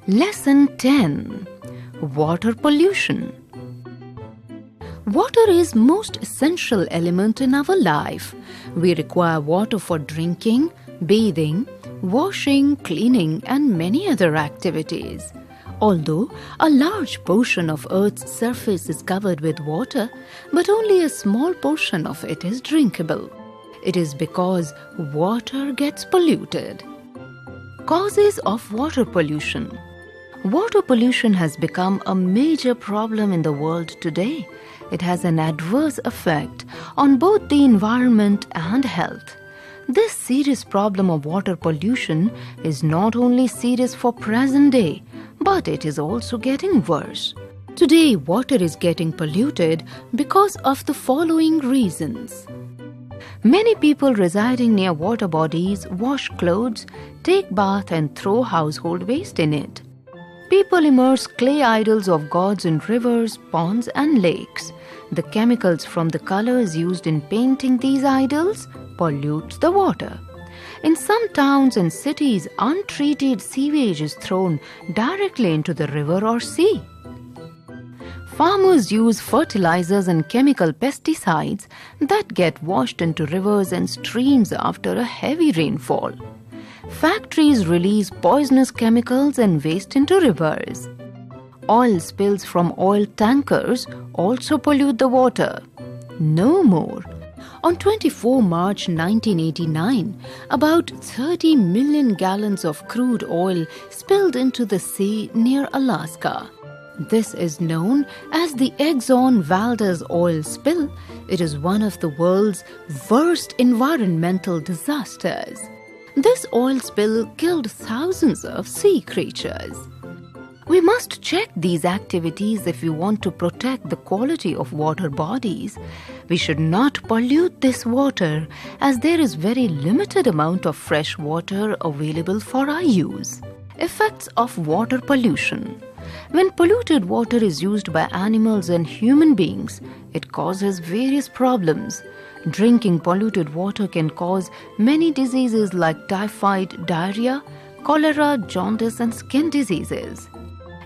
Lesson 10. Water pollution. Water is most essential element in our life. We require water for drinking, bathing, washing, cleaning, and many other activities. Although a large portion of Earth's surface is covered with water, but only a small portion of it is drinkable. It is because water gets polluted. Causes of water pollution. Water pollution has become a major problem in the world today. It has an adverse effect on both the environment and health. This serious problem of water pollution is not only serious for present day, but it is also getting worse. Today, water is getting polluted because of the following reasons. Many people residing near water bodies wash clothes, take bath and throw household waste in it. People immerse clay idols of gods in rivers, ponds and lakes. The chemicals from the colors used in painting these idols pollute the water. In some towns and cities, untreated sewage is thrown directly into the river or sea. Farmers use fertilizers and chemical pesticides that get washed into rivers and streams after a heavy rainfall. Factories release poisonous chemicals and waste into rivers. Oil spills from oil tankers also pollute the water. No more. On 24 March 1989, about 30 million gallons of crude oil spilled into the sea near Alaska. This is known as the Exxon Valdez oil spill. It is one of the world's worst environmental disasters. This oil spill killed thousands of sea creatures. We must check these activities if we want to protect the quality of water bodies. We should not pollute this water as there is very limited amount of fresh water available for our use. Effects of water pollution. When polluted water is used by animals and human beings, it causes various problems. Drinking polluted water can cause many diseases like typhoid, diarrhea, cholera, jaundice, and skin diseases.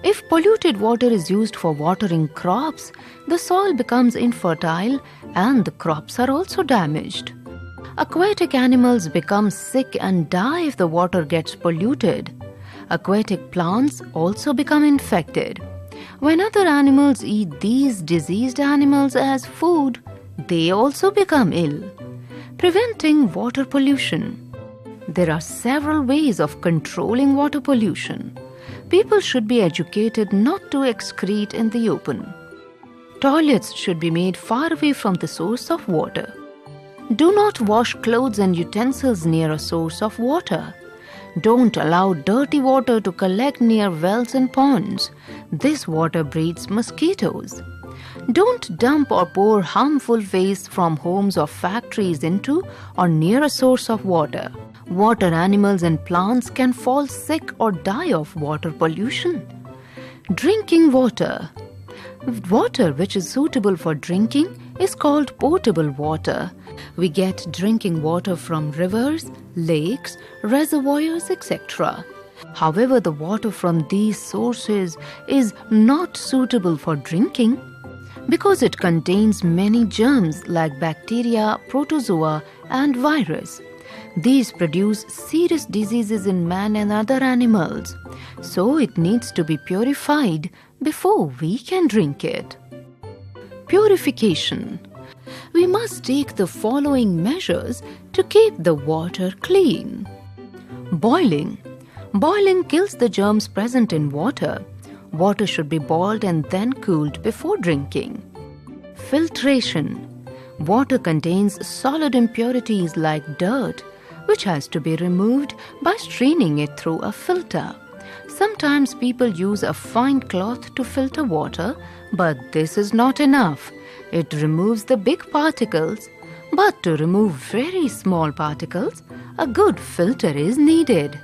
If polluted water is used for watering crops, the soil becomes infertile and the crops are also damaged. Aquatic animals become sick and die if the water gets polluted. Aquatic plants also become infected. When other animals eat these diseased animals as food, they also become ill. Preventing water pollution. There are several ways of controlling water pollution. People should be educated not to excrete in the open. Toilets should be made far away from the source of water. Do not wash clothes and utensils near a source of water. Don't allow dirty water to collect near wells and ponds. This water breeds mosquitoes. Don't dump or pour harmful waste from homes or factories into or near a source of water. Water animals and plants can fall sick or die of water pollution. Drinking water. Water which is suitable for drinking is called potable water. We get drinking water from rivers, lakes, reservoirs, etc. However, the water from these sources is not suitable for drinking because it contains many germs like bacteria, protozoa, and virus. These produce serious diseases in man and other animals, so it needs to be purified before we can drink it. Purification. We must take the following measures to keep the water clean. Boiling. Boiling kills the germs present in water. Water should be boiled and then cooled before drinking. Filtration. Water contains solid impurities like dirt, which has to be removed by straining it through a filter. Sometimes people use a fine cloth to filter water, but this is not enough. It removes the big particles, but to remove very small particles, a good filter is needed.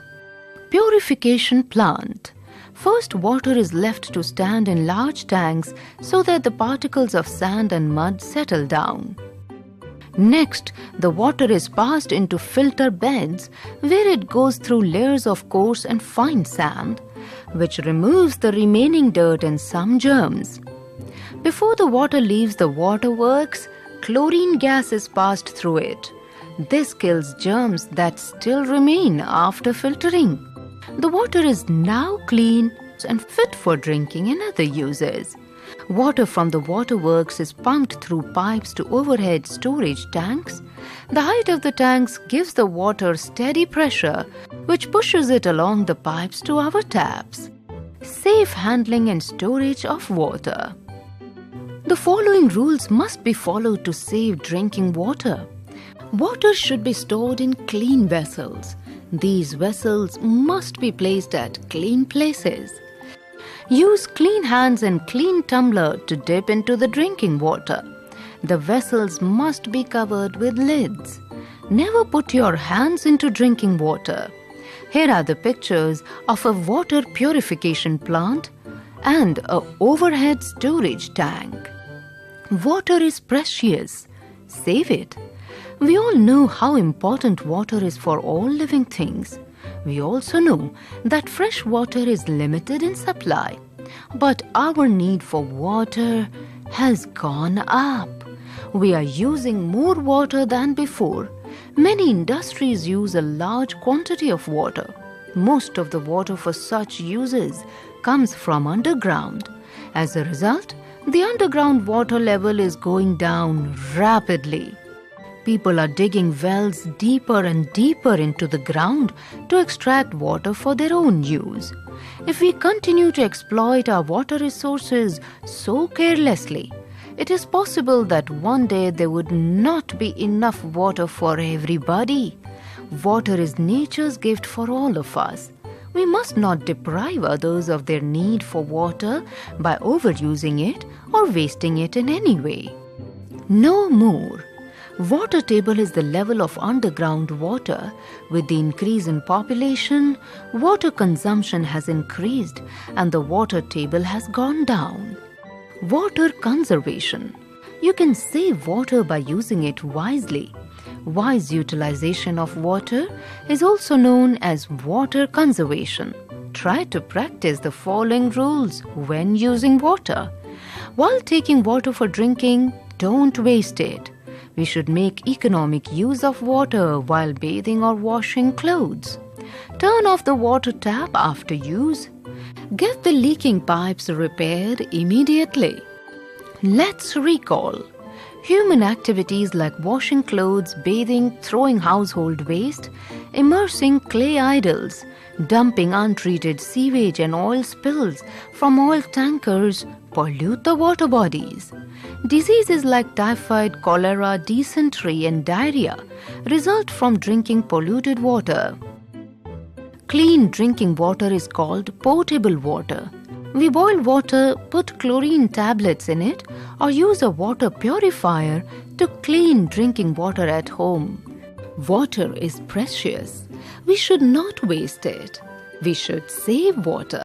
Purification plant. First, water is left to stand in large tanks so that the particles of sand and mud settle down. Next, the water is passed into filter beds where it goes through layers of coarse and fine sand. which removes the remaining dirt and some germs. Before the water leaves the waterworks, chlorine gas is passed through it. This kills germs that still remain after filtering. The water is now clean and fit for drinking and other uses. Water from the waterworks is pumped through pipes to overhead storage tanks. The height of the tanks gives the water steady pressure, which pushes it along the pipes to our taps. Safe handling and storage of water. The following rules must be followed to save drinking water. Water should be stored in clean vessels. These vessels must be placed at clean places. Use clean hands and clean tumbler to dip into the drinking water. The vessels must be covered with lids. Never put your hands into drinking water. Here are the pictures of a water purification plant and an overhead storage tank. Water is precious. Save it. We all know how important water is for all living things. We also know that fresh water is limited in supply. But our need for water has gone up. We are using more water than before. Many industries use a large quantity of water. Most of the water for such uses comes from underground. As a result, the underground water level is going down rapidly. People are digging wells deeper and deeper into the ground to extract water for their own use. If we continue to exploit our water resources so carelessly, it is possible that one day there would not be enough water for everybody. Water is nature's gift for all of us. We must not deprive others of their need for water by overusing it or wasting it in any way. No more. Water table is the level of underground water. With the increase in population, water consumption has increased and the water table has gone down. Water conservation. You can save water by using it wisely. Wise utilization of water is also known as water conservation. Try to practice the following rules when using water. While taking water for drinking, don't waste it. We should make economic use of water while bathing or washing clothes. Turn off the water tap after use. Get the leaking pipes repaired immediately. Let's recall. Human activities like washing clothes, bathing, throwing household waste, immersing clay idols, dumping untreated sewage and oil spills from oil tankers pollute the water bodies. Diseases like typhoid, cholera, dysentery and diarrhea result from drinking polluted water. Clean drinking water is called potable water. We boil water, put chlorine tablets in it, or use a water purifier to clean drinking water at home. Water is precious. We should not waste it. We should save water.